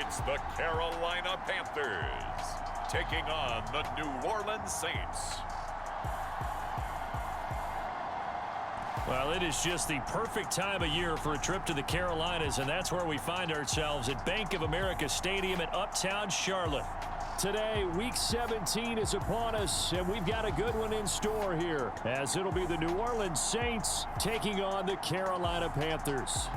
It's the Carolina Panthers taking on the New Orleans Saints. Well, it is just the perfect time of year for a trip to the Carolinas, and that's where we find ourselves at Bank of America Stadium in Uptown Charlotte. Today, Week 17 is upon us, and we've got a good one in store here, as it'll be the New Orleans Saints taking on the Carolina Panthers.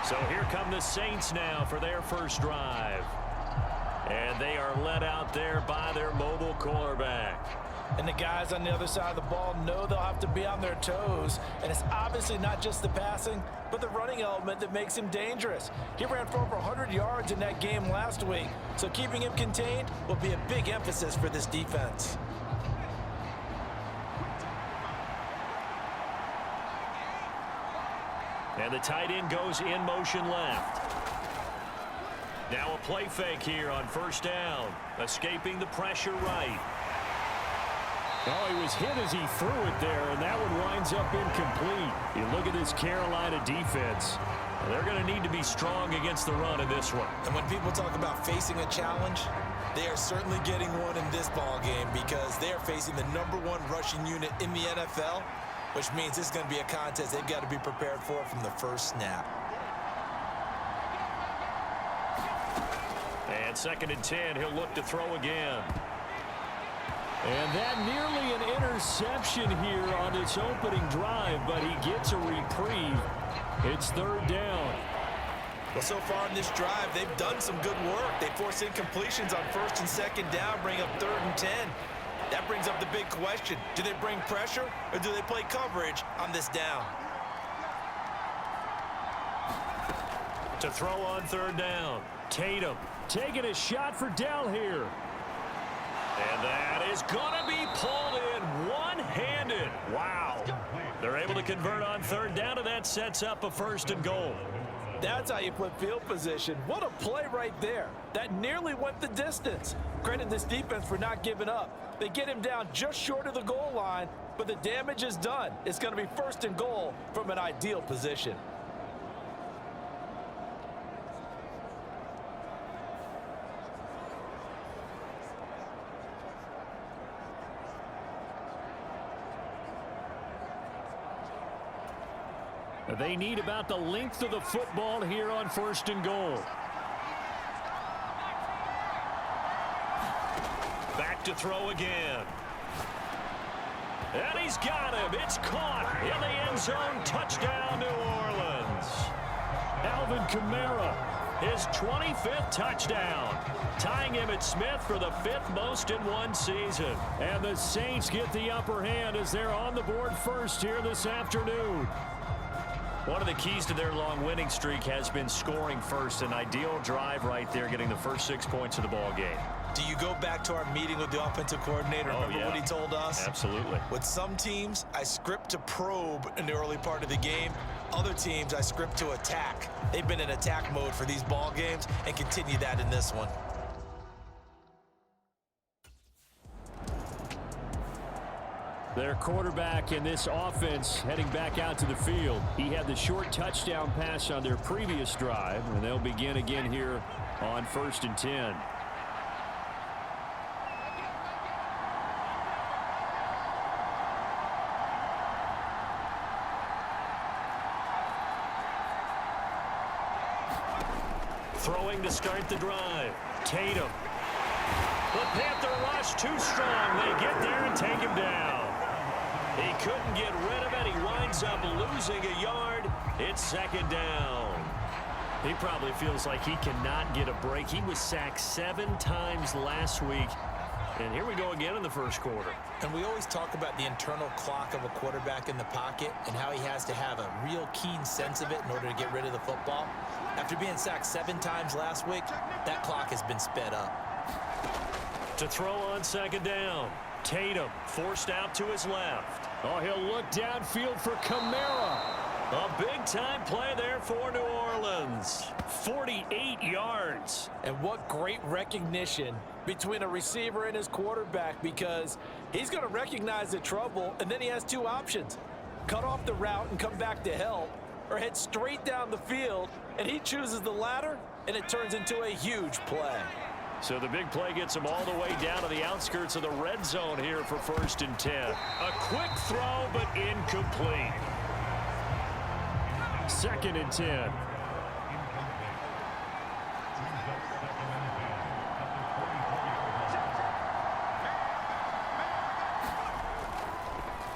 So here come the Saints now for their first drive. And they are led out there by their mobile quarterback. And the guys on the other side of the ball know they'll have to be on their toes. And it's obviously not just the passing, but the running element that makes him dangerous. He ran for over 100 yards in that game last week, so keeping him contained will be a big emphasis for this defense. And the tight end goes in motion left. Now a play fake here on first down. Escaping the pressure right. Oh, he was hit as he threw it there, and that one winds up incomplete. You look at this Carolina defense. They're going to need to be strong against the run in this one. And when people talk about facing a challenge, they are certainly getting one in this ball game because they are facing the #1 rushing unit in the NFL, which means this is going to be a contest they've got to be prepared for from the first snap. And 2nd and 10, he'll look to throw again. And that nearly an interception here on its opening drive, but he gets a reprieve. It's 3rd down. Well, so far in this drive, they've done some good work. They force incompletions on 1st and 2nd down, bring up 3rd and 10. That brings up the big question. Do they bring pressure or do they play coverage on this down? To throw on 3rd down. Tatum taking a shot for Dell here. And that is going to be pulled in one-handed. Wow. They're able to convert on 3rd down, and that sets up a 1st and goal. That's how you flip field position. What a play right there. That nearly went the distance. Credit this defense for not giving up. They get him down just short of the goal line, but the damage is done. It's going to be 1st and goal from an ideal position. They need about the length of the football here on 1st and goal. Back to throw again. And he's got him. It's caught in the end zone. Touchdown, New Orleans. Alvin Kamara, his 25th touchdown, tying him at Smith for the 5th most in one season. And the Saints get the upper hand as they're on the board first here this afternoon. One of the keys to their long winning streak has been scoring first. An ideal drive right there, getting the first 6 points of the ball game. Do you go back to our meeting with the offensive coordinator? Remember what he told us? Absolutely. With some teams, I script to probe in the early part of the game. Other teams, I script to attack. They've been in attack mode for these ball games and continue that in this one. Their quarterback in this offense heading back out to the field. He had the short touchdown pass on their previous drive, and they'll begin again here on 1st and 10. Throwing to start the drive. Tatum. The Panther rush too strong. They get there and take him down. He couldn't get rid of it. He winds up losing a yard. It's 2nd down. He probably feels like he cannot get a break. He was sacked 7 times last week. And here we go again in the first quarter. And we always talk about the internal clock of a quarterback in the pocket and how he has to have a real keen sense of it in order to get rid of the football. After being sacked 7 times last week, that clock has been sped up. To throw on 2nd down. Tatum forced out to his left. Oh, he'll look downfield for Kamara. A big-time play there for New Orleans. 48 yards. And what great recognition between a receiver and his quarterback, because he's going to recognize the trouble, and then he has 2 options. Cut off the route and come back to help, or head straight down the field, and he chooses the latter, and it turns into a huge play. So the big play gets him all the way down to the outskirts of the red zone here for 1st and 10. A quick throw, but incomplete. 2nd and 10.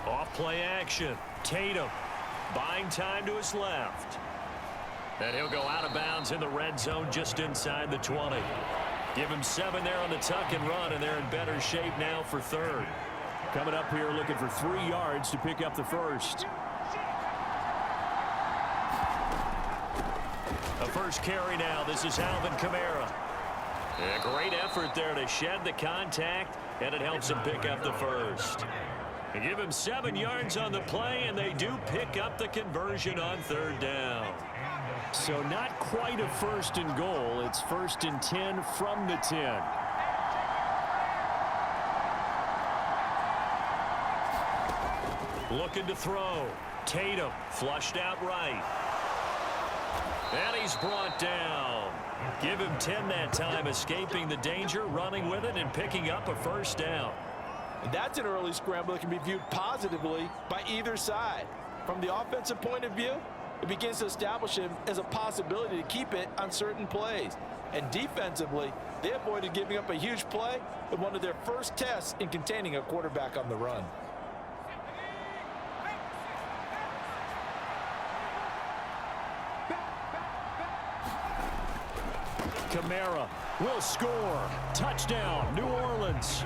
Off play action. Tatum buying time to his left. And he'll go out of bounds in the red zone just inside the 20. Give him 7 there on the tuck and run, and they're in better shape now for third. Coming up here looking for 3 yards to pick up the first. A first carry now. This is Alvin Kamara. A great effort there to shed the contact, and it helps him pick up the first. They give him 7 yards on the play, and they do pick up the conversion on third down. So not quite a first and goal. It's 1st and 10 from the 10. Looking to throw. Tatum flushed out right. And he's brought down. Give him 10 that time, escaping the danger, running with it, and picking up a first down. And that's an early scramble that can be viewed positively by either side. From the offensive point of view, it begins to establish him as a possibility to keep it on certain plays. And defensively, they avoided giving up a huge play in one of their first tests in containing a quarterback on the run. Kamara will score. Touchdown, New Orleans.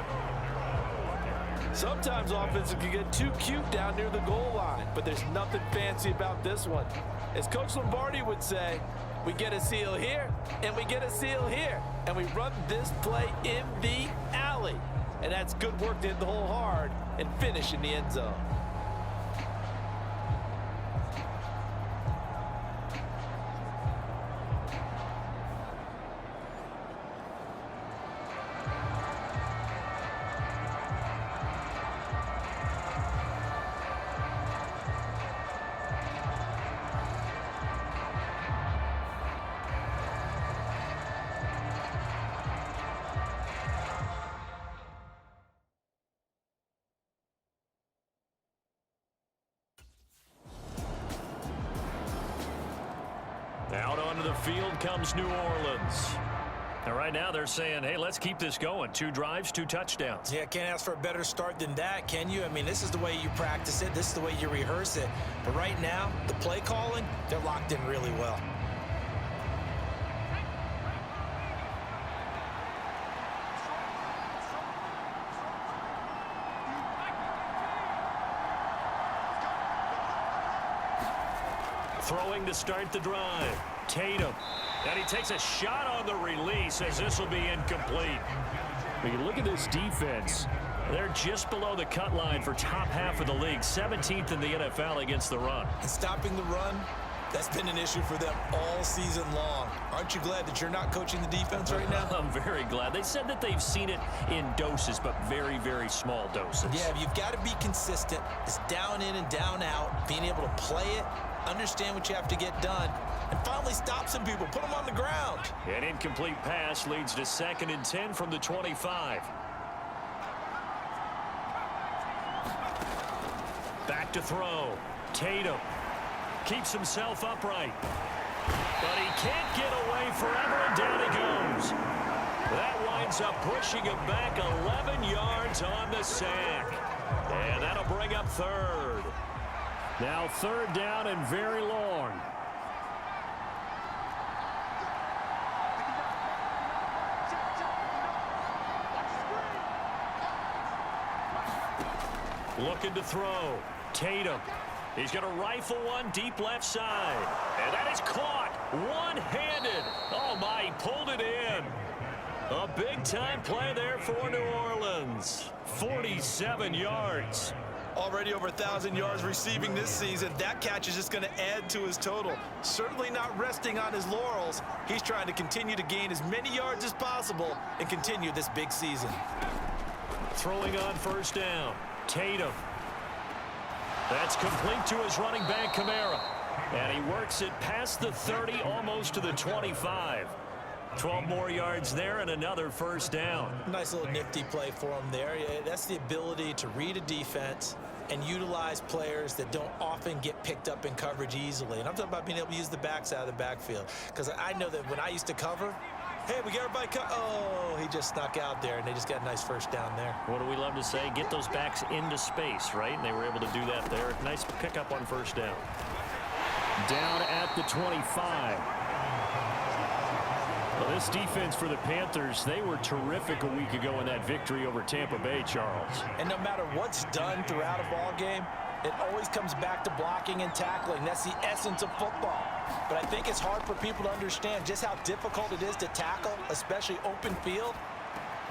Sometimes offenses can get too cute down near the goal line, but there's nothing fancy about this one. As Coach Lombardi would say, we get a seal here, and we get a seal here, and we run this play in the alley. And that's good work to hit the hole hard and finish in the end zone. Out onto the field comes New Orleans. And right now they're saying, hey, let's keep this going. 2 drives, 2 touchdowns. Yeah, can't ask for a better start than that, can you? I mean, this is the way you practice it. This is the way you rehearse it. But right now, the play calling, they're locked in really well. Throwing to start the drive. Tatum. And he takes a shot on the release as this will be incomplete. When you look at this defense, they're just below the cut line for top half of the league. 17th in the NFL against the run. And stopping the run, that's been an issue for them all season long. Aren't you glad that you're not coaching the defense right now? I'm very glad. They said that they've seen it in doses, but very, very small doses. Yeah, you've got to be consistent. It's down in and down out, being able to play it, understand what you have to get done, and finally stop some people, put them on the ground. An incomplete pass leads to 2nd and 10 from the 25. Back to throw. Tatum keeps himself upright, but he can't get away forever, and down he goes. That winds up pushing him back 11 yards on the sack, and that'll bring up third. now 3rd down and very long. Looking to throw. Tatum. He's going to rifle one deep left side. And that is caught one-handed. Oh, my, he pulled it in. A big-time play there for New Orleans. 47 yards. Already over 1,000 yards receiving this season. That catch is just going to add to his total. Certainly not resting on his laurels. He's trying to continue to gain as many yards as possible and continue this big season. Throwing on 1st down. Tatum. That's complete to his running back, Kamara. And he works it past the 30, almost to the 25. 12 more yards there and another 1st down. Nice little nifty play for him there. Yeah, that's the ability to read a defense and utilize players that don't often get picked up in coverage easily. And I'm talking about being able to use the backs out of the backfield. Because I know that when I used to cover, hey, we got everybody oh, he just snuck out there, and they just got a nice 1st down there. What do we love to say? Get those backs into space, right? And they were able to do that there. Nice pickup on 1st down. Down at the 25. Well, this defense for the Panthers, they were terrific a week ago in that victory over Tampa Bay, Charles. And no matter what's done throughout a ball game, it always comes back to blocking and tackling. That's the essence of football. But I think it's hard for people to understand just how difficult it is to tackle, especially open field.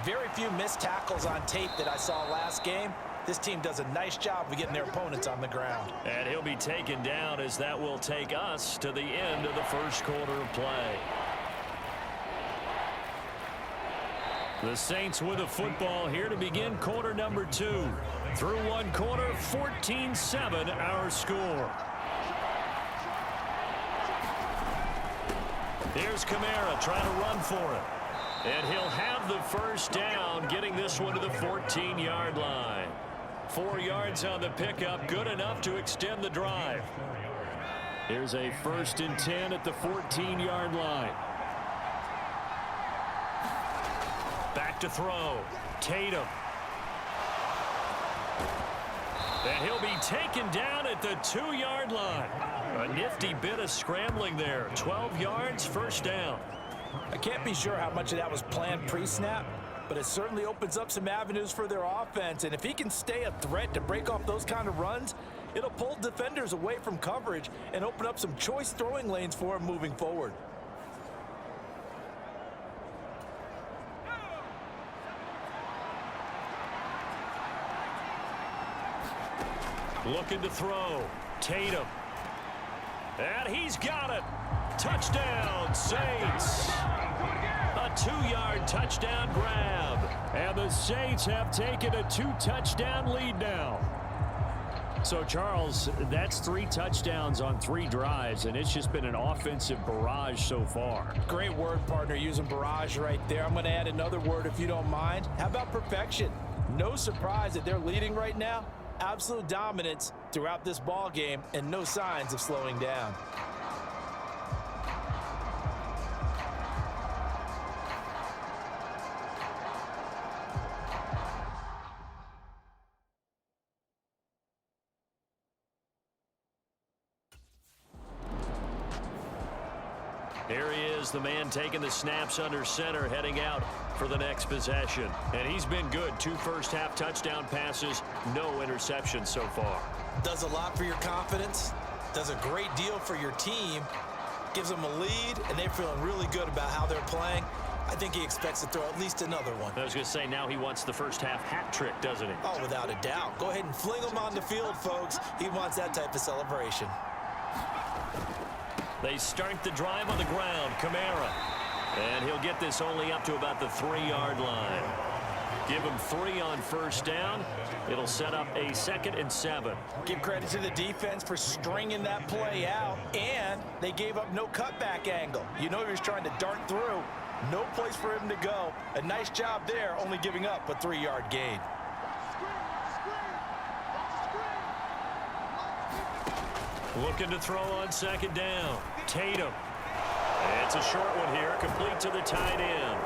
Very few missed tackles on tape that I saw last game. This team does a nice job of getting their opponents on the ground. And he'll be taken down as that will take us to the end of the first quarter of play. The Saints with a football here to begin quarter number 2. Through one quarter, 14-7 our score. Here's Kamara trying to run for it. And he'll have the first down, getting this one to the 14-yard line. 4 yards on the pickup, good enough to extend the drive. Here's a 1st and 10 at the 14-yard line. Back to throw. Tatum. And he'll be taken down at the 2-yard line. A nifty bit of scrambling there. 12 yards, first down. I can't be sure how much of that was planned pre-snap, but it certainly opens up some avenues for their offense. And if he can stay a threat to break off those kind of runs, it'll pull defenders away from coverage and open up some choice throwing lanes for him moving forward. Looking to throw. Tatum. And he's got it. Touchdown, Saints. A 2-yard touchdown grab. And the Saints have taken a 2-touchdown lead now. So, Charles, that's 3 touchdowns on 3 drives, and it's just been an offensive barrage so far. Great word, partner, using barrage right there. I'm going to add another word if you don't mind. How about perfection? No surprise that they're leading right now. Absolute dominance throughout this ball game and no signs of slowing down. Here he is, the man taking the snaps under center, heading out for the next possession. And he's been good. 2 first-half touchdown passes, no interceptions so far. Does a lot for your confidence, does a great deal for your team, gives them a lead, and they're feeling really good about how they're playing. I think he expects to throw at least another one. I was going to say, now he wants the first-half hat trick, doesn't he? Oh, without a doubt. Go ahead and fling him on the field, folks. He wants that type of celebration. They start the drive on the ground. Kamara. And he'll get this only up to about the 3-yard line. Give him 3 on first down. It'll set up a 2nd and 7. Give credit to the defense for stringing that play out, and they gave up no cutback angle. You know he was trying to dart through. No place for him to go. A nice job there, only giving up a 3-yard gain. Looking to throw on 2nd down. Tatum. It's a short one here, complete to the tight end.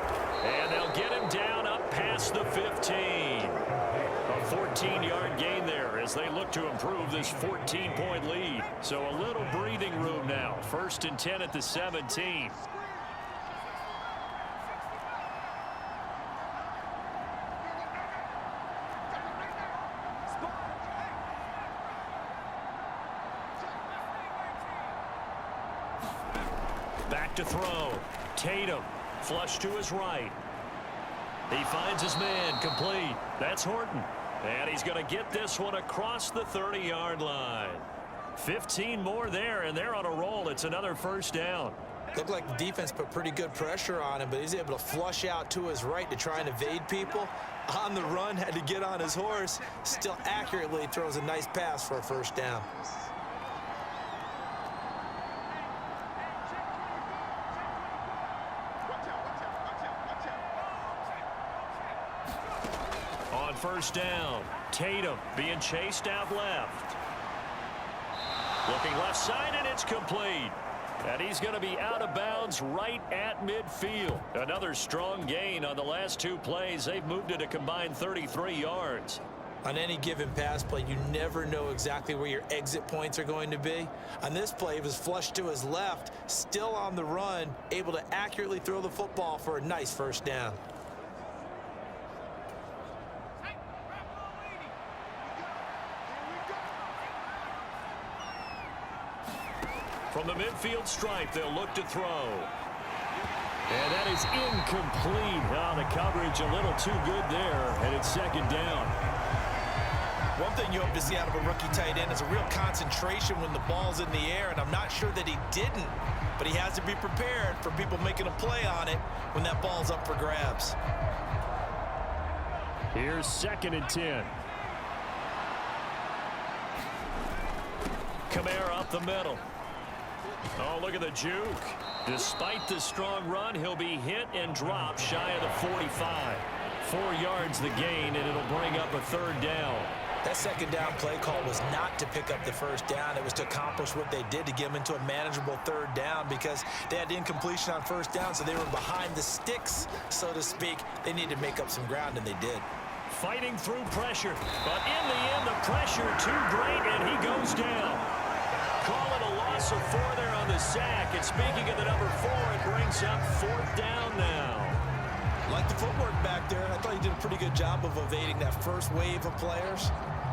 And they'll get him down up past the 15. A 14-yard gain there as they look to improve this 14-point lead. So a little breathing room now. 1st and 10 at the 17. Back to throw. Tatum. Flush to his right. He finds his man. Complete. That's Horton. And he's going to get this one across the 30-yard line. 15 more there, and they're on a roll. It's another first down. Looked like the defense put pretty good pressure on him, but he's able to flush out to his right to try and evade people. On the run, had to get on his horse. Still accurately throws a nice pass for a first down. On first down, Tatum being chased out left. Looking left side, and it's complete. And he's going to be out of bounds right at midfield. Another strong gain on the last 2 plays. They've moved it a combined 33 yards. On any given pass play, you never know exactly where your exit points are going to be. On this play, he was flushed to his left, still on the run, able to accurately throw the football for a nice first down. From the midfield stripe, they'll look to throw. And that is incomplete. Oh, the coverage a little too good there, and it's second down. One thing you hope to see out of a rookie tight end is a real concentration when the ball's in the air, and I'm not sure that he didn't, but he has to be prepared for people making a play on it when that ball's up for grabs. Here's 2nd and 10. Kamara up the middle. Oh, look at the juke. Despite the strong run, he'll be hit and dropped shy of the 45. 4 yards the gain, and it'll bring up a 3rd down. That second down play call was not to pick up the first down. It was to accomplish what they did to get them into a manageable 3rd down because they had incompletion on first down, so they were behind the sticks, so to speak. They needed to make up some ground, and they did. Fighting through pressure, but in the end, the pressure too great, and he goes down. Call it a loss of 4 there on the sack, and speaking of the number 4, it brings up 4th down now. Like the footwork back there, I thought he did a pretty good job of evading that first wave of players.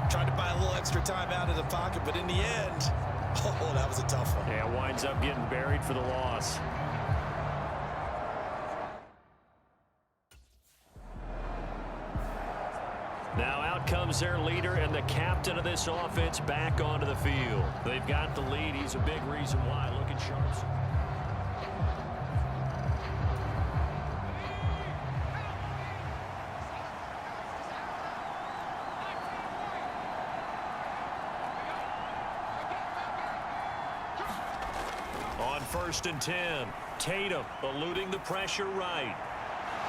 Tried to buy a little extra time out of the pocket, but in the end, oh, that was a tough one. Yeah, winds up getting buried for the loss. Now out comes their leader and the captain of this offense back onto the field. They've got the lead. He's a big reason why. Look at Sharps. On 1st and 10, Tatum eluding the pressure right.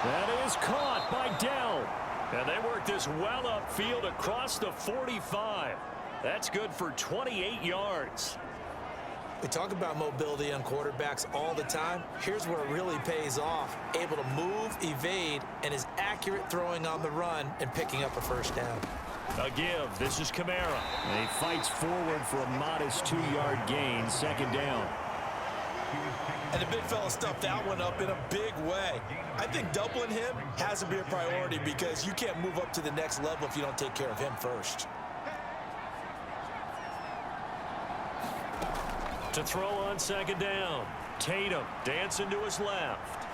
That is caught by Dell. And they work this well upfield across the 45. That's good for 28 yards. We talk about mobility on quarterbacks all the time. Here's where it really pays off. Able to move, evade, and is accurate throwing on the run and picking up a first down. A give. This is Kamara. And he fights forward for a modest 2-yard gain, 2nd down. And the big fella stuffed that one up in a big way. I think doubling him has to be a priority because you can't move up to the next level if you don't take care of him first. To throw on 2nd down. Tatum dancing to his left.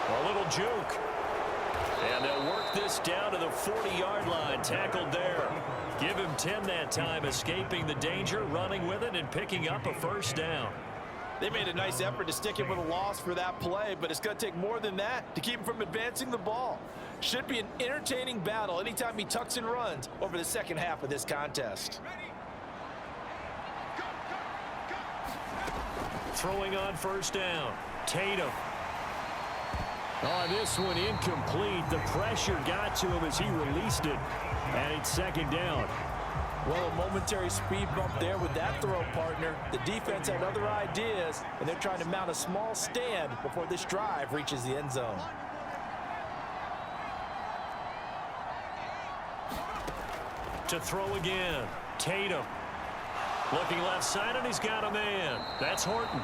A little juke. And they'll work this down to the 40-yard line. Tackled there. Give him 10 that time, escaping the danger, running with it, and picking up a first down. They made a nice effort to stick him with a loss for that play, but it's going to take more than that to keep him from advancing the ball. Should be an entertaining battle anytime he tucks and runs over the second half of this contest. Throwing on 1st down. Tatum. Oh, this one incomplete. The pressure got to him as he released it. And it's 2nd down. Well, a momentary speed bump there with that throw, partner. The defense had other ideas, and they're trying to mount a small stand before this drive reaches the end zone. To throw again. Tatum. Looking left side, and he's got a man. That's Horton.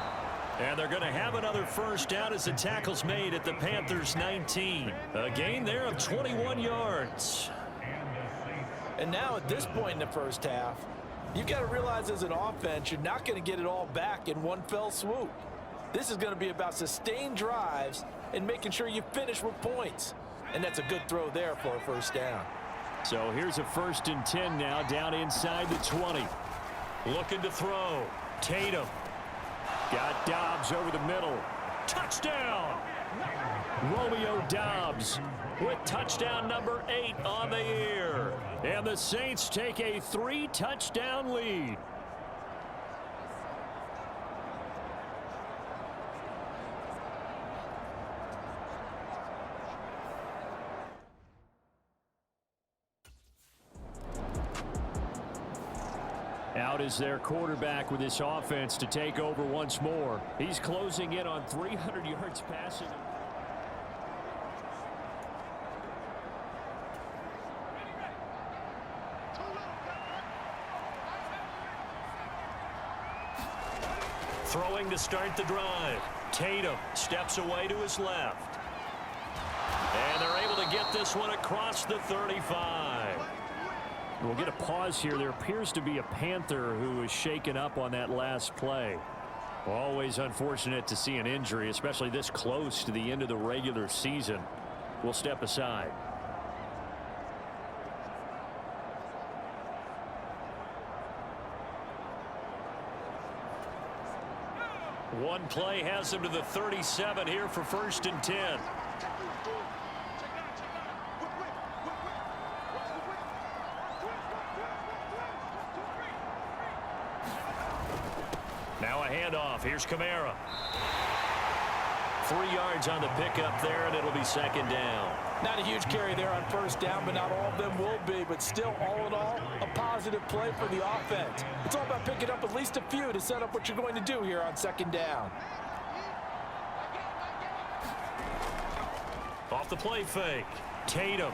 And they're going to have another first down as the tackle's made at the Panthers' 19. A gain there of 21 yards. And now at this point in the first half, you've got to realize as an offense, you're not going to get it all back in one fell swoop. This is going to be about sustained drives and making sure you finish with points. And that's a good throw there for a first down. So here's a 1st and 10 now, down inside the 20. Looking to throw. Tatum. Got Dobbs over the middle. Touchdown! Romeo Dobbs with touchdown number 8 on the year. And the Saints take a 3-touchdown lead. Out is their quarterback with this offense to take over once more. He's closing in on 300 yards passing. Throwing to start the drive. Tatum steps away to his left. And they're able to get this one across the 35. We'll get a pause here. There appears to be a Panther who is shaken up on that last play. Always unfortunate to see an injury, especially this close to the end of the regular season. We'll step aside. One play has him to the 37 here for 1st and 10. Now a handoff. Here's Kamara. 3 yards on the pickup there, and it'll be 2nd down. Not a huge carry there on 1st down, but not all of them will be. But still, all in all, a positive play for the offense. It's all about picking up at least a few to set up what you're going to do here on 2nd down. Off the play fake. Tatum.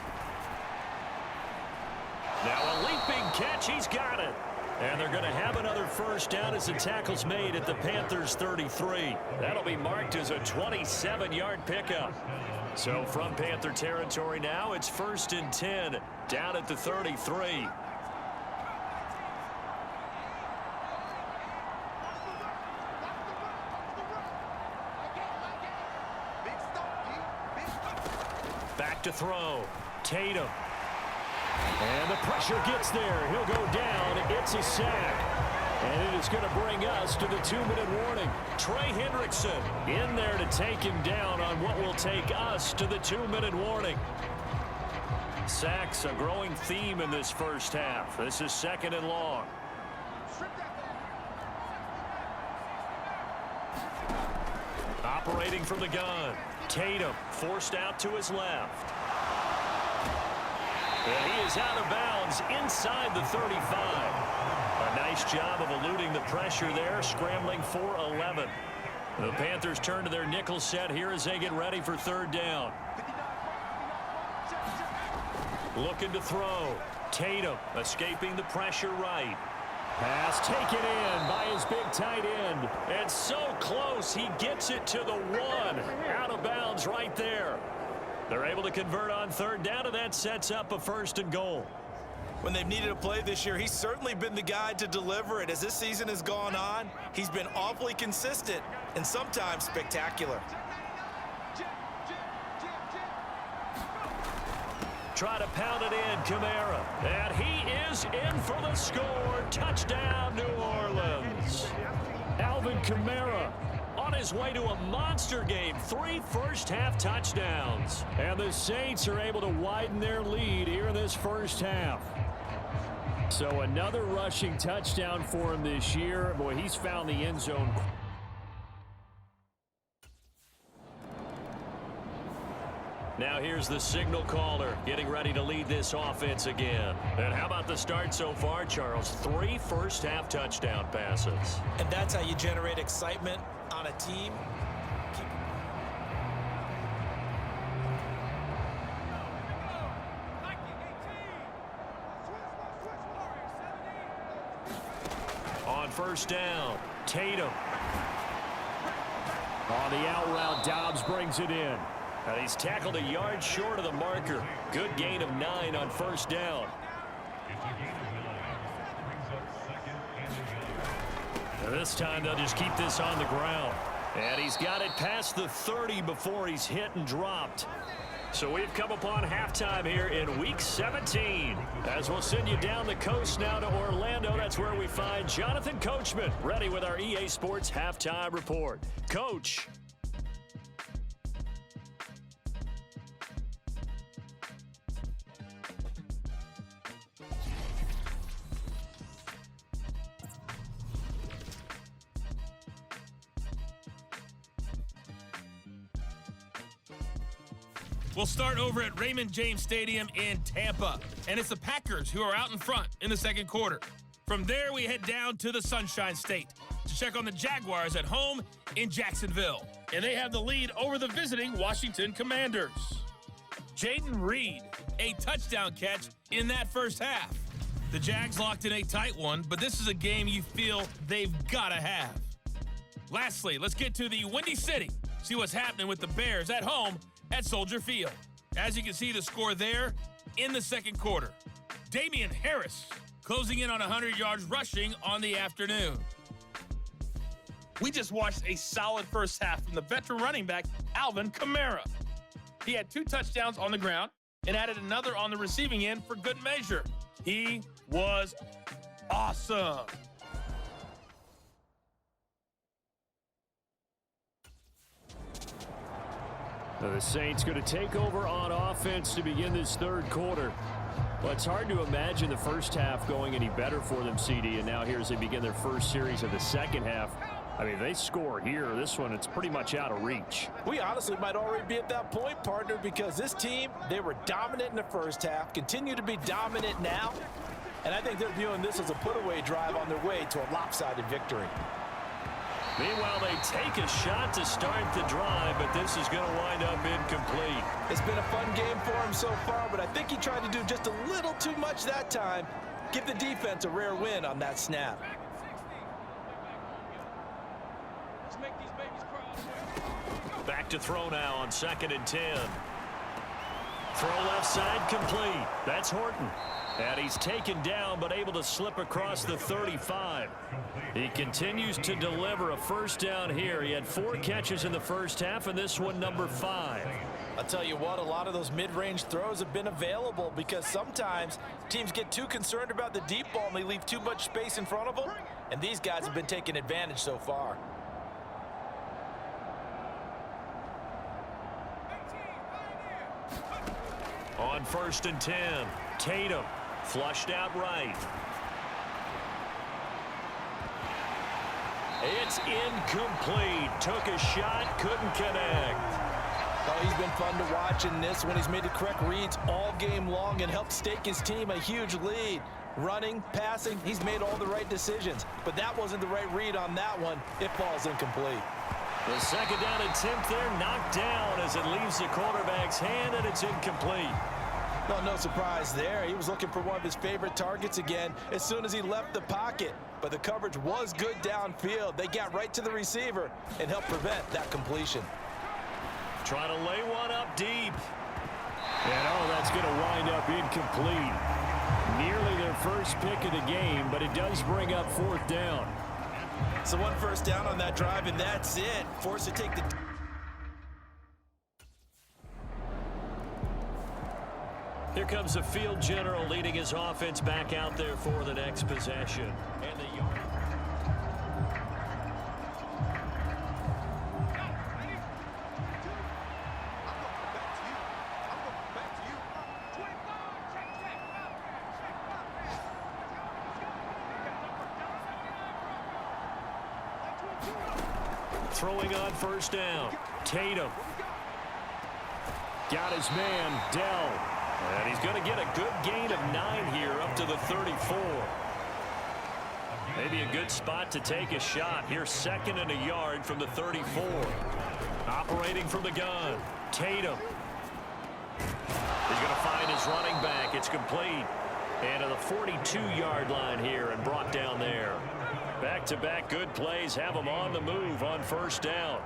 Now a leaping catch. He's got it. And they're going to have another 1st down as the tackle's made at the Panthers' 33. That'll be marked as a 27-yard pickup. So from Panther territory now, it's 1st and 10 down at the 33. Back to throw. Tatum. And the pressure gets there. He'll go down. It's a sack. And it is going to bring us to the 2-minute warning. Trey Hendrickson in there to take him down on what will take us to the 2-minute warning. Sacks, a growing theme in this 1st half. This is 2nd and long. Operating from the gun. Tatum forced out to his left. And he is out of bounds inside the 35. A nice job of eluding the pressure there, scrambling for 11. The Panthers turn to their nickel set here as they get ready for 3rd down. Looking to throw. Tatum escaping the pressure right. Pass taken in by his big tight end. And so close, he gets it to the 1. Out of bounds right there. They're able to convert on 3rd down, and that sets up a 1st and goal. When they've needed a play this year, he's certainly been the guy to deliver it. As this season has gone on, he's been awfully consistent and sometimes spectacular. Try to pound it in, Kamara. And he is in for the score. Touchdown, New Orleans. Alvin Kamara on his way to a monster game. 3 first-half touchdowns. And the Saints are able to widen their lead here in this 1st half. So another rushing touchdown for him this year. Boy, he's found the end zone. Now here's the signal caller getting ready to lead this offense again. And how about the start so far, Charles? 3 first-half touchdown passes. And that's how you generate excitement on a team. On 1st down, Tatum. On the out route, Dobbs brings it in. And he's tackled a yard short of the marker. Good gain of 9 on 1st down. And this time they'll just keep this on the ground. And he's got it past the 30 before he's hit and dropped. So we've come upon halftime here in Week 17. As we'll send you down the coast now to Orlando, that's where we find Jonathan Coachman ready with our EA Sports Halftime Report. Coach. We'll start over at Raymond James Stadium in Tampa, and it's the Packers who are out in front in the 2nd quarter. From there, we head down to the Sunshine State to check on the Jaguars at home in Jacksonville, and they have the lead over the visiting Washington Commanders. Jaden Reed, a touchdown catch in that 1st half. The Jags locked in a tight one, but this is a game you feel they've got to have. Lastly, let's get to the Windy City. See what's happening with the Bears at home at Soldier Field. As you can see, the score there in the second quarter. Damian Harris closing in on 100 yards rushing on the afternoon. We just watched a solid first half from the veteran running back, Alvin Kamara. He had 2 touchdowns on the ground and added another on the receiving end for good measure. He was awesome. The Saints going to take over on offense to begin this third quarter. Well, it's hard to imagine the first half going any better for them, CD, and now here as they begin their first series of the second half. I mean, they score here. This one, it's pretty much out of reach. We honestly might already be at that point, partner, because this team, they were dominant in the first half, continue to be dominant now, and I think they're viewing this as a put-away drive on their way to a lopsided victory. Meanwhile, they take a shot to start the drive, but this is going to wind up incomplete. It's been a fun game for him so far, but I think he tried to do just a little too much that time. Give the defense a rare win on that snap. Back to throw now on 2nd and 10. Throw left side complete. That's Horton. And he's taken down but able to slip across the 35. He continues to deliver a first down here. He had 4 catches in the first half, and this one number 5. I'll tell you what, a lot of those mid-range throws have been available because sometimes teams get too concerned about the deep ball and they leave too much space in front of them, and these guys have been taking advantage so far. On 1st and 10, Tatum flushed out right. It's incomplete. Took a shot, couldn't connect. Oh, he's been fun to watch in this one. He's made the correct reads all game long and helped stake his team a huge lead. Running, passing, he's made all the right decisions. But that wasn't the right read on that one. It falls incomplete. The second down attempt there knocked down as it leaves the quarterback's hand, and it's incomplete. Well, no surprise there. He was looking for one of his favorite targets again as soon as he left the pocket. But the coverage was good downfield. They got right to the receiver and helped prevent that completion. Trying to lay one up deep. And that's going to wind up incomplete. Nearly their first pick of the game, but it does bring up 4th down. So 1 first down on that drive, and that's it. Forced to take the... Here comes the field general leading his offense back out there for the next possession. And the yard. Throwing on 1st down. Tatum. Got his man, Dell. And he's going to get a good gain of 9 here up to the 34. Maybe a good spot to take a shot. Here's 2nd and a yard from the 34. Operating from the gun. Tatum. He's going to find his running back. It's complete. And to the 42-yard line here and brought down there. Back-to-back good plays have him on the move on 1st down.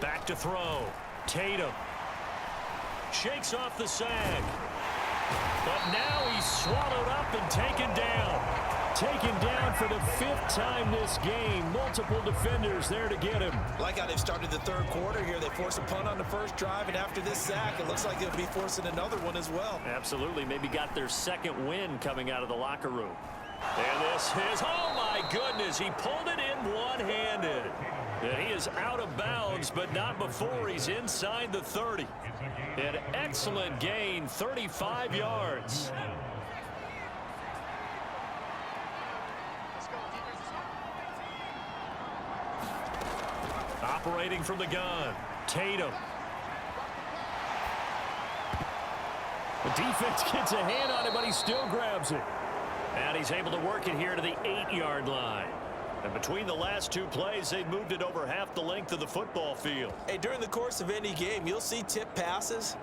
Back to throw. Tatum. Shakes off the sack. But now he's swallowed up and taken down. Taken down for the 5th time this game. Multiple defenders there to get him. Like how they've started the third quarter here. They forced a punt on the first drive, and after this sack, it looks like they'll be forcing another one as well. Absolutely. Maybe got their 2nd win coming out of the locker room. And this is, oh my goodness, he pulled it in one-handed. And he is out of bounds, but not before he's inside the 30. An excellent gain, 35 yards. Operating from the gun, Tatum. The defense gets a hand on it, but he still grabs it. And he's able to work it here to the 8-yard line. And between the last two plays, they've moved it over half the length of the football field. Hey, during the course of any game, you'll see tip passes.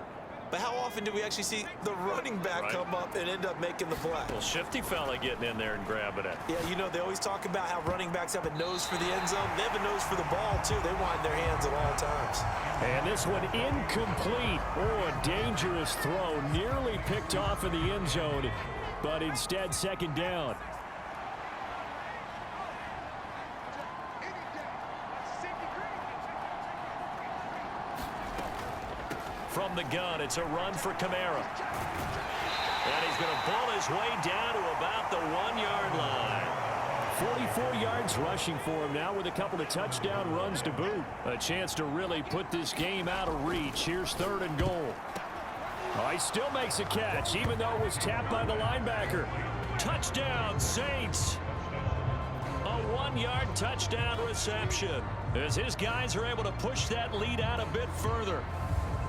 But how often do we actually see the running back come up and end up making the play? Well, shifty fella getting in there and grabbing it. Yeah, you know, they always talk about how running backs have a nose for the end zone. They have a nose for the ball, too. They wind their hands at all times. And this one incomplete. Oh, a dangerous throw. Nearly picked off in the end zone, but instead second down. From the gun, it's a run for Kamara. And he's going to pull his way down to about the 1-yard line. 44 yards rushing for him now with a couple of touchdown runs to boot. A chance to really put this game out of reach. Here's 3rd and goal. Oh, he still makes a catch, even though it was tapped by the linebacker. Touchdown, Saints. A 1-yard touchdown reception as his guys are able to push that lead out a bit further.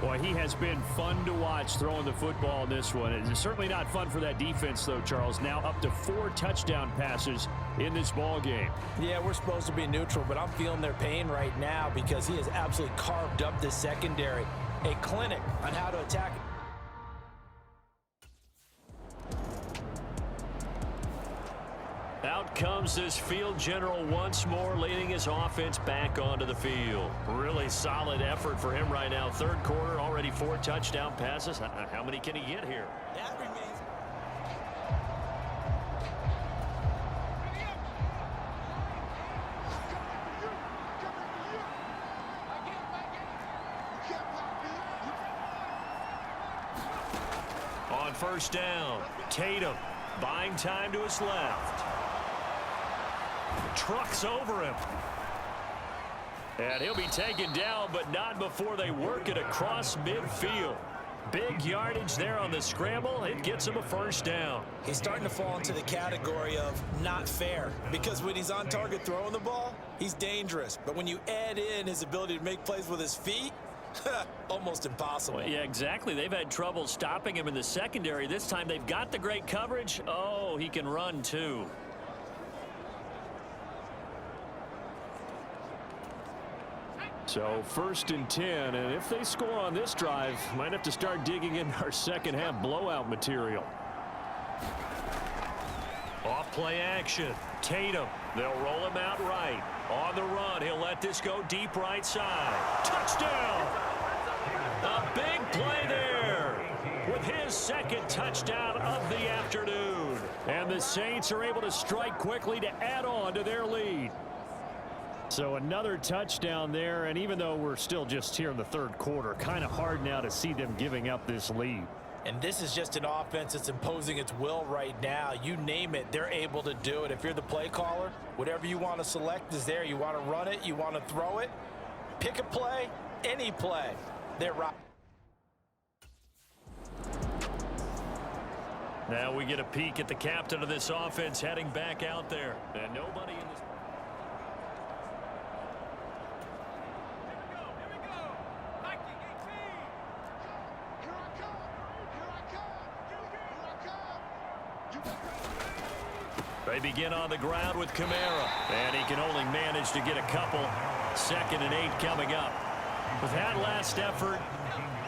Boy, he has been fun to watch throwing the football in this one. It's certainly not fun for that defense, though, Charles. Now up to 4 touchdown passes in this ball game. Yeah, we're supposed to be neutral, but I'm feeling their pain right now because he has absolutely carved up this secondary. A clinic on how to attack it. Out comes this field general once more, leading his offense back onto the field. Really solid effort for him right now. 3rd quarter, already 4 touchdown passes. How many can he get here? That remains. On 1st down, Tatum buying time to his left. Trucks over him. And he'll be taken down, but not before they work it across midfield. Big yardage there on the scramble. It gets him a 1st down. He's starting to fall into the category of not fair because when he's on target throwing the ball, he's dangerous. But when you add in his ability to make plays with his feet, almost impossible. Well, yeah, exactly. They've had trouble stopping him in the secondary. This time they've got the great coverage. Oh, he can run too. So 1st and 10, and if they score on this drive, might have to start digging in our second half blowout material. Off play action. Tatum. They'll roll him out right. On the run, he'll let this go deep right side. Touchdown! A big play there with his 2nd touchdown of the afternoon. And the Saints are able to strike quickly to add on to their lead. So another touchdown there, and even though we're still just here in the 3rd quarter, kind of hard now to see them giving up this lead. And this is just an offense that's imposing its will right now. You name it, they're able to do it. If you're the play caller, whatever you want to select is there. You want to run it, you want to throw it, pick a play, any play. They're right. Now we get a peek at the captain of this offense heading back out there. And nobody in this... They begin on the ground with Kamara, and he can only manage to get a couple. 2nd and 8 coming up. With that last effort,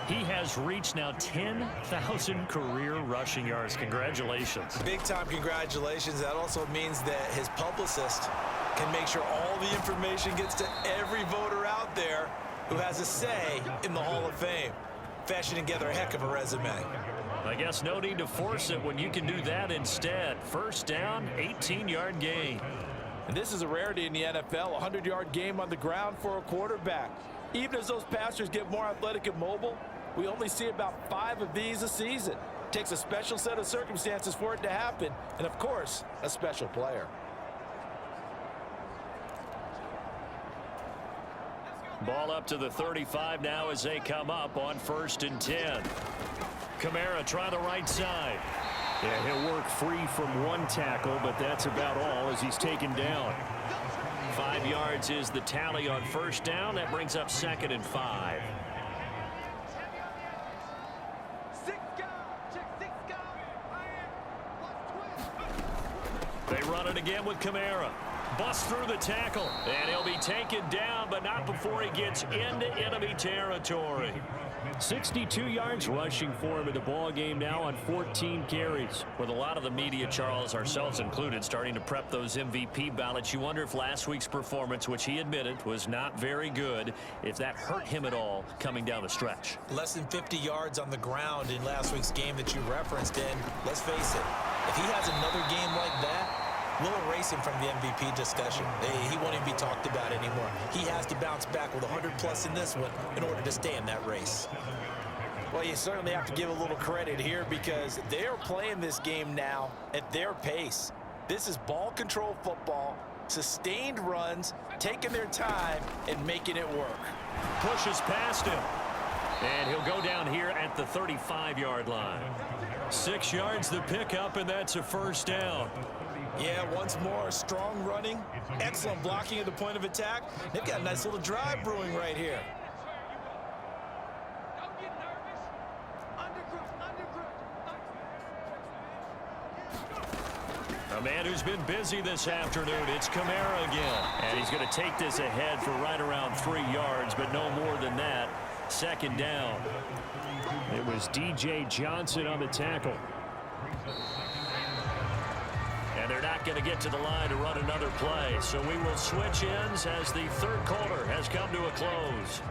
he has reached now 10,000 career rushing yards. Congratulations. Big time congratulations. That also means that his publicist can make sure all the information gets to every voter out there who has a say in the Hall of Fame. Fashioning together a heck of a resume. I guess no need to force it when you can do that instead. 1st down, 18-yard gain. And this is a rarity in the NFL, a 100-yard game on the ground for a quarterback. Even as those passers get more athletic and mobile, we only see about 5 of these a season. It takes a special set of circumstances for it to happen, and of course, a special player. Ball up to the 35 now as they come up on 1st and 10. Kamara try the right side. Yeah, he'll work free from one tackle, but that's about all as he's taken down. 5 yards is the tally on 1st down. That brings up 2nd and 5. They run it again with Kamara. Busts through the tackle, and he'll be taken down, but not before he gets into enemy territory. 62 yards rushing for him in the ball game now on 14 carries. With a lot of the media, Charles, ourselves included, starting to prep those MVP ballots, you wonder if last week's performance, which he admitted was not very good, if that hurt him at all coming down the stretch. Less than 50 yards on the ground in last week's game that you referenced, and let's face it, if he has another game like that, we'll erase him from the MVP discussion. He won't even be talked about anymore. He has to bounce back with 100+ in this one in order to stay in that race. Well, you certainly have to give a little credit here because they're playing this game now at their pace. This is ball control football, sustained runs, taking their time and making it work. Pushes past him. And he'll go down here at the 35-yard line. 6 yards the pickup, and that's a first down. Yeah, once more, strong running, excellent blocking at the point of attack. They've got a nice little drive brewing right here. A man who's been busy this afternoon, it's Kamara again. And he's going to take this ahead for right around 3 yards, but no more than that. Second down. It was DJ Johnson on the tackle. And they're not going to get to the line to run another play. So we will switch ends as the third quarter has come to a close.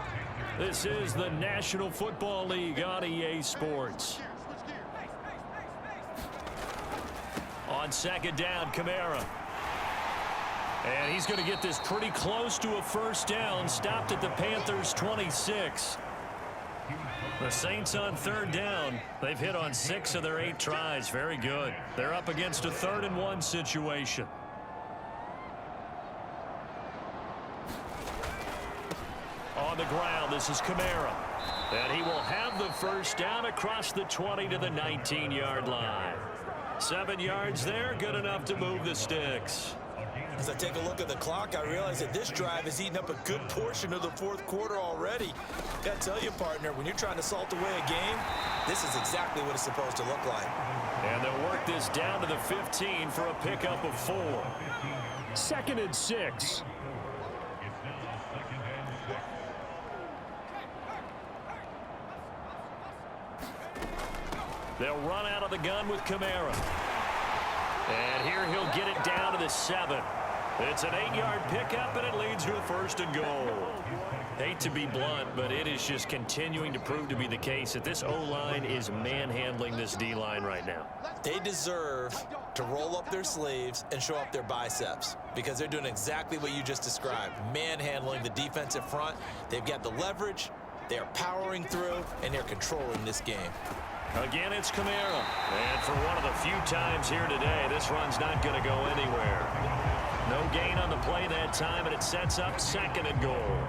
This is the National Football League on EA Sports. On second down, Kamara. And he's going to get this pretty close to a first down. Stopped at the Panthers' 26. The Saints on third down. They've hit on 6 of their 8 tries. Very good. They're up against a 3rd and 1 situation. On the ground, this is Kamara. And he will have the first down across the 20 to the 19-yard line. 7 yards there, good enough to move the sticks. As I take a look at the clock, I realize that this drive has eaten up a good portion of the fourth quarter already. Got to tell you, partner, when you're trying to salt away a game, this is exactly what it's supposed to look like. And they'll work this down to the 15 for a pickup of 4. 2nd and 6. They'll run out of the gun with Kamara. And here he'll get it down to the 7. It's an 8-yard pickup, and it leads to a 1st and goal. Hate to be blunt, but it is just continuing to prove to be the case that this O-line is manhandling this D-line right now. They deserve to roll up their sleeves and show up their biceps because they're doing exactly what you just described, manhandling the defensive front. They've got the leverage, they're powering through, and they're controlling this game. Again, it's Kamara. And for one of the few times here today, this run's not going to go anywhere. No gain on the play that time, and it sets up 2nd and goal.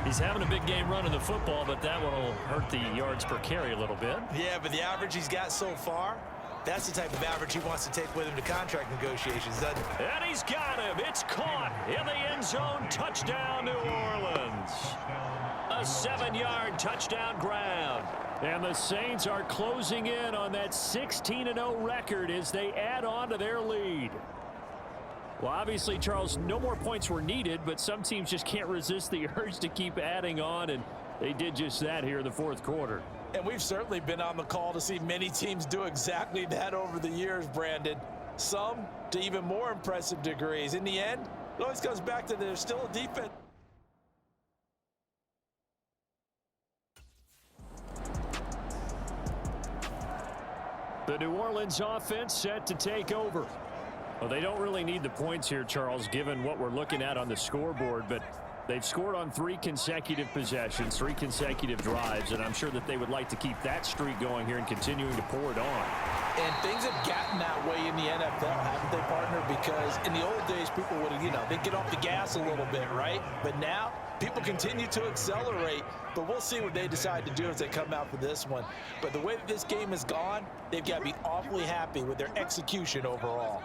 He's having a big game running the football, but that one will hurt the yards per carry a little bit. Yeah, but the average he's got so far, that's the type of average he wants to take with him to contract negotiations, doesn't he? And he's got him. It's caught in the end zone. Touchdown, New Orleans. A 7-yard touchdown grab. And the Saints are closing in on that 16-0 record as they add on to their lead. Well, obviously, Charles, no more points were needed, but some teams just can't resist the urge to keep adding on, and they did just that here in the fourth quarter. And we've certainly been on the call to see many teams do exactly that over the years, Brandon. Some to even more impressive degrees. In the end, it always comes back to there's still a defense. The New Orleans offense set to take over. Well, they don't really need the points here, Charles, given what we're looking at on the scoreboard, but they've scored on 3 consecutive possessions, 3 consecutive drives, and I'm sure that they would like to keep that streak going here and continuing to pour it on. And things have gotten that way in the NFL, haven't they, partner? Because in the old days, people would, they'd get off the gas a little bit, right? But now, people continue to accelerate, but we'll see what they decide to do as they come out for this one. But the way that this game has gone, they've got to be awfully happy with their execution overall.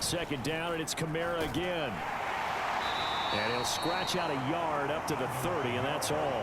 2nd down, and it's Kamara again. And he'll scratch out a yard up to the 30, and that's all.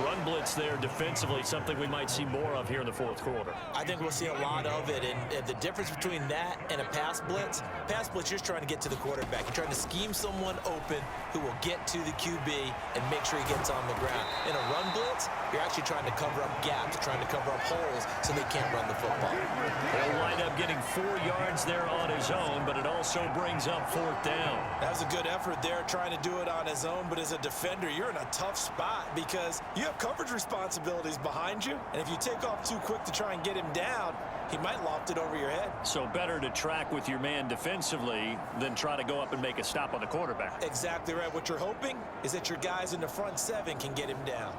Run blitz there defensively, something we might see more of here in the fourth quarter. I think we'll see a lot of it, and the difference between that and a pass blitz, you're just trying to get to the quarterback. You're trying to scheme someone open who will get to the QB and make sure he gets on the ground. In a run blitz, you're actually trying to cover up gaps, trying to cover up holes so they can't run the football. He'll wind up getting 4 yards there on his own, but it also brings up fourth down. That was a good effort there trying to do it on his own, but as a defender, you're in a tough spot because you have coverage responsibilities behind you, and if you take off too quick to try and get him down, he might loft it over your head. So better to track with your man defensively than try to go up and make a stop on the quarterback. Exactly right. What you're hoping is that your guys in the front seven can get him down.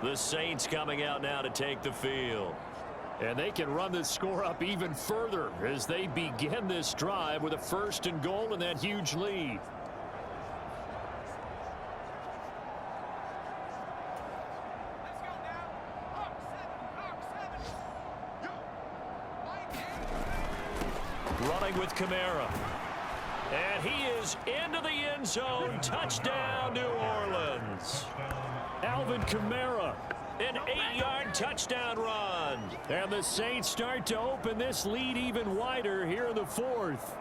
The Saints coming out now to take the field. And they can run this score up even further as they begin this drive with a 1st and goal and that huge lead. Running with Kamara. And he is into the end zone. Touchdown, New Orleans. Alvin Kamara, an 8-yard touchdown run. And the Saints start to open this lead even wider here in the fourth.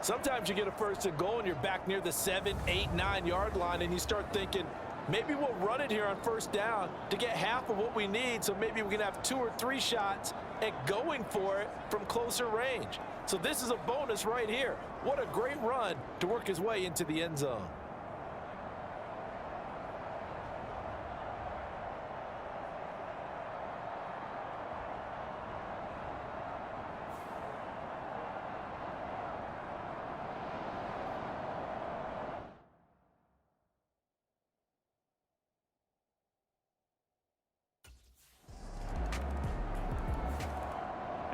Sometimes you get a 1st and goal and you're back near the 7, 8, 9-yard line, and you start thinking, maybe we'll run it here on 1st down to get half of what we need, so maybe we can have 2 or 3 shots at going for it from closer range. So this is a bonus right here. What a great run to work his way into the end zone.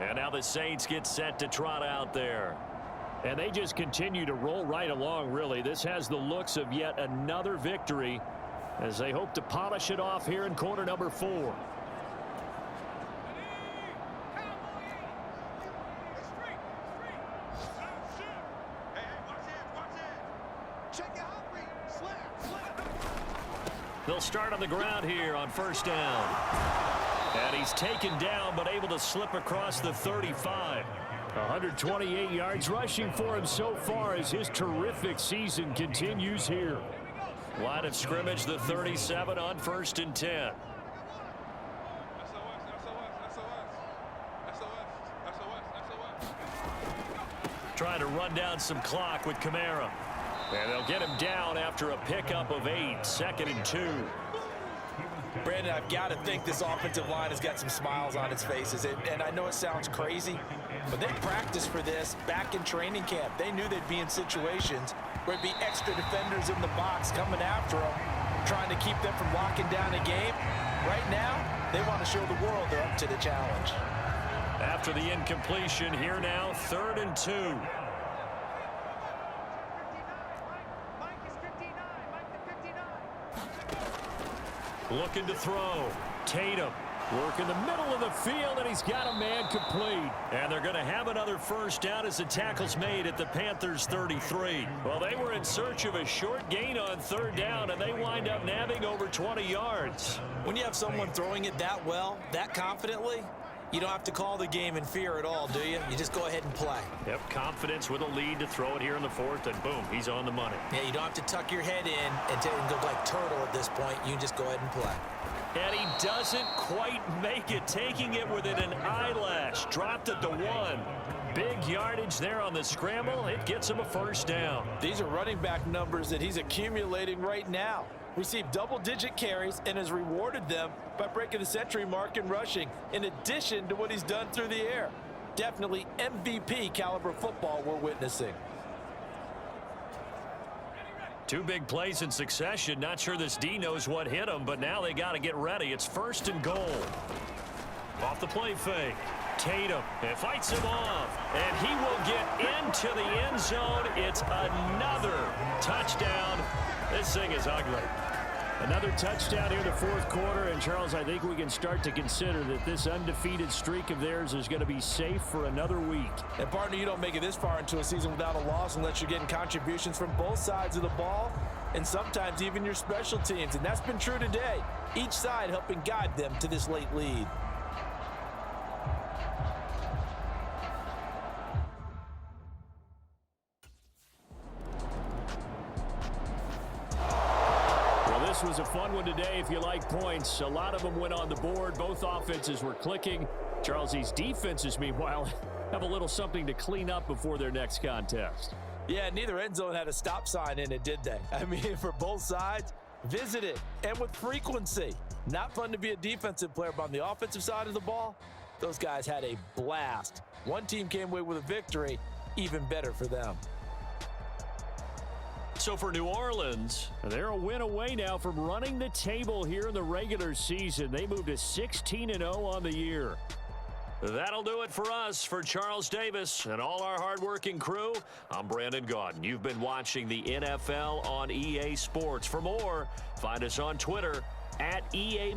And now the Saints get set to trot out there. And they just continue to roll right along, really. This has the looks of yet another victory as they hope to polish it off here in quarter number 4. They'll start on the ground here on 1st down. And he's taken down, but able to slip across the 35. 128 yards rushing for him so far as his terrific season continues here. Line of scrimmage, the 37 on 1st and 10. Trying to run down some clock with Kamara. And they'll get him down after a pickup of 8, 2nd and 2. Brandon, I've got to think this offensive line has got some smiles on its faces. And I know it sounds crazy, but they practiced for this back in training camp. They knew they'd be in situations where it'd be extra defenders in the box coming after them, trying to keep them from locking down a game. Right now, they want to show the world they're up to the challenge. After the incompletion, here now, 3rd and 2. Looking to throw. Tatum. Work in the middle of the field, and he's got a man complete. And they're going to have another 1st down as the tackle's made at the Panthers' 33. Well, they were in search of a short gain on 3rd down, and they wind up nabbing over 20 yards. When you have someone throwing it that well, that confidently, you don't have to call the game in fear at all, do you? You just go ahead and play. Yep, confidence with a lead to throw it here in the 4th, and boom, he's on the money. Yeah, you don't have to tuck your head in and go like turtle at this point. You can just go ahead and play. And he doesn't quite make it, taking it within an eyelash. Dropped at the 1. Big yardage there on the scramble. It gets him a 1st down. These are running back numbers that he's accumulating right now. Received double-digit carries and has rewarded them by breaking the century mark in rushing, in addition to what he's done through the air. Definitely MVP caliber football we're witnessing. 2 big plays in succession. Not sure this D knows what hit him, but now they got to get ready. It's 1st and goal. Off the play fake. Tatum fights him off, and he will get into the end zone. It's another touchdown. This thing is ugly. Another touchdown here in the fourth quarter, and Charles, I think we can start to consider that this undefeated streak of theirs is going to be safe for another week. And partner, you don't make it this far into a season without a loss unless you're getting contributions from both sides of the ball and sometimes even your special teams, and that's been true today. Each side helping guide them to this late lead. This was a fun one today if you like points. A lot of them went on the board. Both offenses were clicking. Charles, these defenses, meanwhile, have a little something to clean up before their next contest. Yeah, neither end zone had a stop sign in it, did they? I mean, for both sides, visit it, and with frequency. Not fun to be a defensive player, but on the offensive side of the ball, those guys had a blast. One team came away with a victory, even better for them. So for New Orleans, they're a win away now from running the table here in the regular season. They moved to 16-0 on the year. that'll do it for us. For Charles Davis and all our hardworking crew, I'm Brandon Gaudin. You've been watching the NFL on EA Sports. For more, find us on Twitter @EA